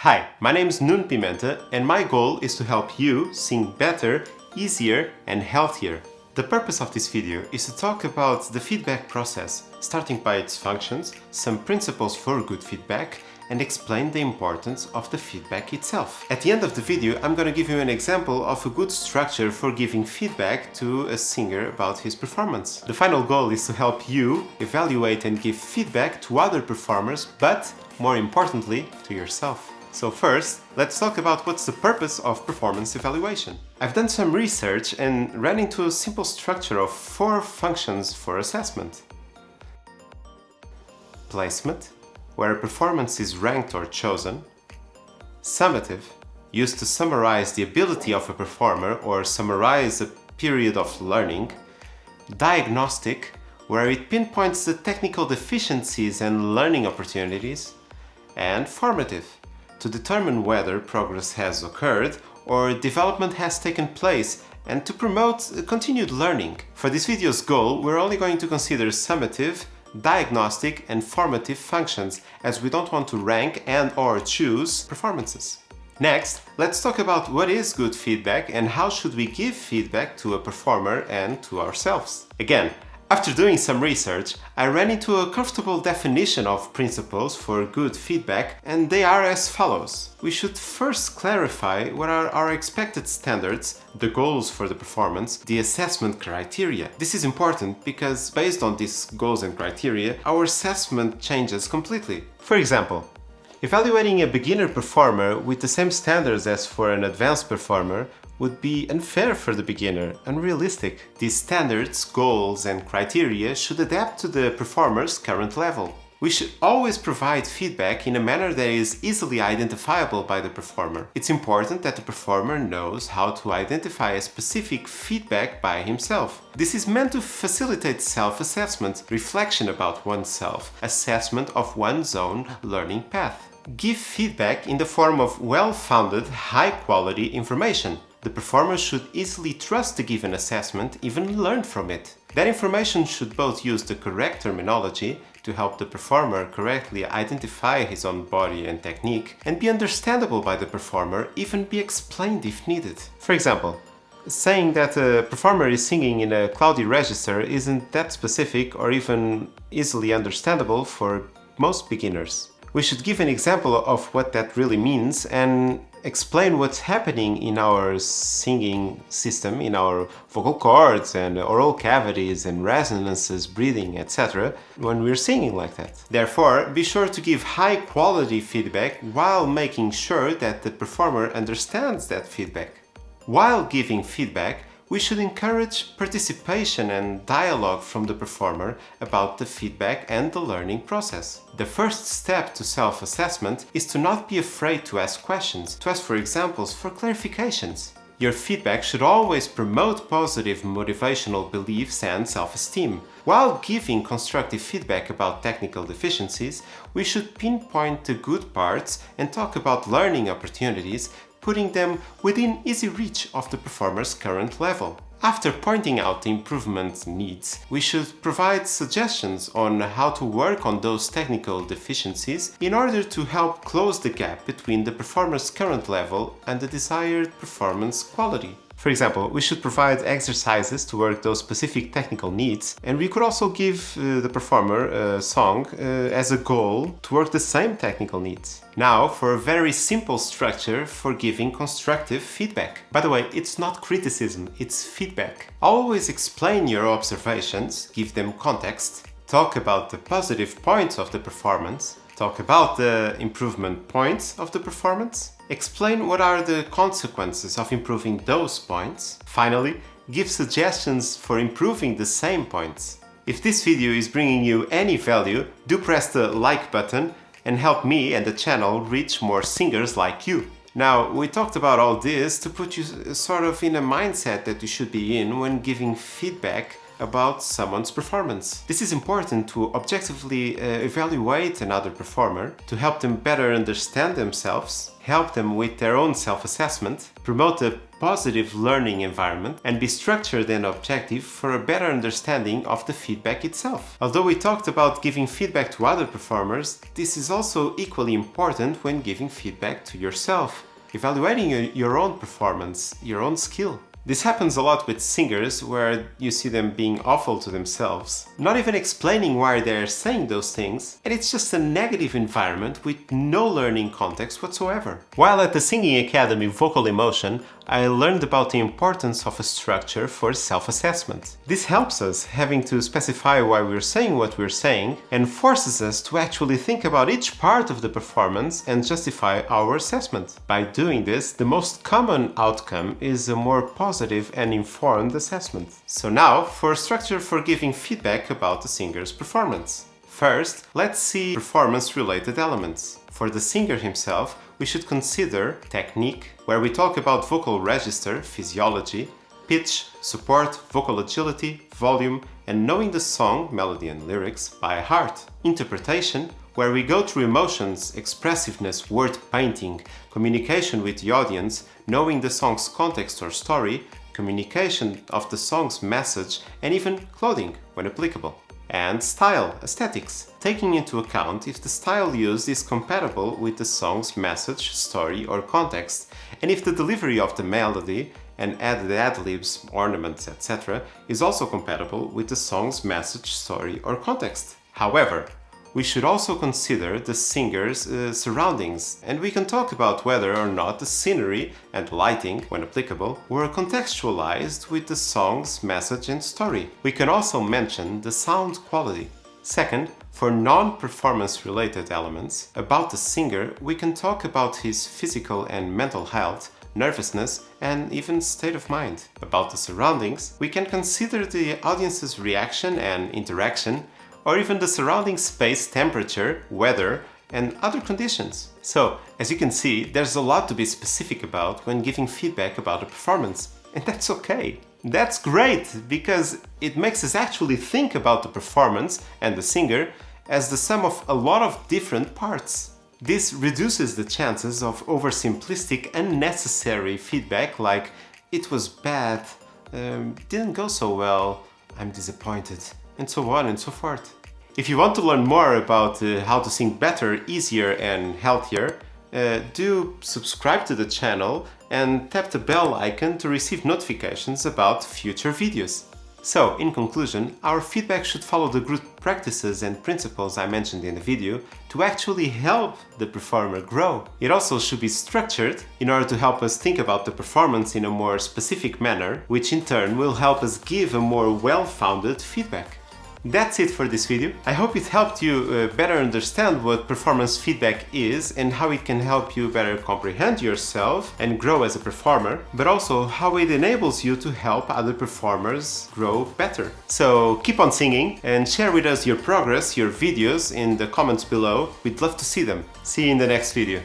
Hi, my name is Nuno Pimenta and my goal is to help you sing better, easier and healthier. The purpose of this video is to talk about the feedback process, starting by its functions, some principles for good feedback, and explain the importance of the feedback itself. At the end of the video, I'm going to give you an example of a good structure for giving feedback to a singer about his performance. The final goal is to help you evaluate and give feedback to other performers, but more importantly, to yourself. So first, let's talk about what's the purpose of performance evaluation. I've done some research and ran into a simple structure of 4 functions for assessment. Placement, where a performance is ranked or chosen. Summative, used to summarize the ability of a performer or summarize a period of learning. Diagnostic, where it pinpoints the technical deficiencies and learning opportunities. And formative, to determine whether progress has occurred or development has taken place and to promote continued learning. For this video's goal, we're only going to consider summative, diagnostic and formative functions, as we don't want to rank and/or choose performances. Next, let's talk about what is good feedback and how should we give feedback to a performer and to ourselves. Again, after doing some research, I ran into a comfortable definition of principles for good feedback, and they are as follows. We should first clarify what are our expected standards, the goals for the performance, the assessment criteria. This is important because based on these goals and criteria, our assessment changes completely. For example, evaluating a beginner performer with the same standards as for an advanced performer would be unfair for the beginner, unrealistic. These standards, goals and criteria should adapt to the performer's current level. We should always provide feedback in a manner that is easily identifiable by the performer. It's important that the performer knows how to identify a specific feedback by himself. This is meant to facilitate self-assessment, reflection about oneself, assessment of one's own learning path. Give feedback in the form of well-founded, high-quality information. The performer should easily trust the given assessment, even learn from it. That information should both use the correct terminology to help the performer correctly identify his own body and technique, and be understandable by the performer, even be explained if needed. For example, saying that a performer is singing in a cloudy register isn't that specific or even easily understandable for most beginners. We should give an example of what that really means and explain what's happening in our singing system, in our vocal cords and oral cavities and resonances, breathing, etc. when we're singing like that. Therefore, be sure to give high quality feedback while making sure that the performer understands that feedback. While giving feedback, we should encourage participation and dialogue from the performer about the feedback and the learning process. The first step to self-assessment is to not be afraid to ask questions, to ask for examples, for clarifications. Your feedback should always promote positive motivational beliefs and self-esteem. While giving constructive feedback about technical deficiencies, we should pinpoint the good parts and talk about learning opportunities, putting them within easy reach of the performer's current level. After pointing out the improvement needs, we should provide suggestions on how to work on those technical deficiencies in order to help close the gap between the performer's current level and the desired performance quality. For example, we should provide exercises to work those specific technical needs, and we could also give the performer a song as a goal to work the same technical needs. Now, for a very simple structure for giving constructive feedback. By the way, it's not criticism, it's feedback. Always explain your observations, give them context, talk about the positive points of the performance, talk about the improvement points of the performance, explain what are the consequences of improving those points. Finally, give suggestions for improving the same points. If this video is bringing you any value, do press the like button and help me and the channel reach more singers like you. Now, we talked about all this to put you sort of in a mindset that you should be in when giving feedback about someone's performance. This is important to objectively evaluate another performer, to help them better understand themselves, help them with their own self-assessment, promote a positive learning environment, and be structured and objective for a better understanding of the feedback itself. Although we talked about giving feedback to other performers, this is also equally important when giving feedback to yourself, evaluating your own performance, your own skill. This happens a lot with singers, where you see them being awful to themselves, not even explaining why they're saying those things, and it's just a negative environment with no learning context whatsoever. While at the Singing Academy Vocal Emotion, I learned about the importance of a structure for self-assessment. This helps us having to specify why we're saying what we're saying, and forces us to actually think about each part of the performance and justify our assessment. By doing this, the most common outcome is a more positive and informed assessment. So now, for a structure for giving feedback about the singer's performance. First, let's see performance-related elements. For the singer himself, we should consider technique, where we talk about vocal register, physiology, pitch, support, vocal agility, volume, and knowing the song, melody and lyrics by heart. Interpretation, where we go through emotions, expressiveness, word painting, communication with the audience, knowing the song's context or story, communication of the song's message, and even clothing when applicable. And style, aesthetics, taking into account if the style used is compatible with the song's message, story, or context, and if the delivery of the melody and added ad-libs, ornaments, etc. is also compatible with the song's message, story, or context. However, we should also consider the singer's surroundings, and we can talk about whether or not the scenery and lighting, when applicable, were contextualized with the song's message and story. We can also mention the sound quality. Second, for non-performance related elements about the singer, we can talk about his physical and mental health, nervousness, and even state of mind. About the surroundings, we can consider the audience's reaction and interaction, or even the surrounding space, temperature, weather, and other conditions. So, as you can see, there's a lot to be specific about when giving feedback about a performance, and that's okay. That's great, because it makes us actually think about the performance and the singer as the sum of a lot of different parts. This reduces the chances of oversimplistic, unnecessary feedback like, it was bad, didn't go so well, I'm disappointed, and so on and so forth. If you want to learn more about how to sing better, easier and healthier, do subscribe to the channel and tap the bell icon to receive notifications about future videos. So, in conclusion, our feedback should follow the good practices and principles I mentioned in the video to actually help the performer grow. It also should be structured in order to help us think about the performance in a more specific manner, which in turn will help us give a more well-founded feedback. That's it for this video. I hope it helped you better understand what performance feedback is and how it can help you better comprehend yourself and grow as a performer, but also how it enables you to help other performers grow better. So keep on singing and share with us your progress, your videos in the comments below. We'd love to see them. See you in the next video.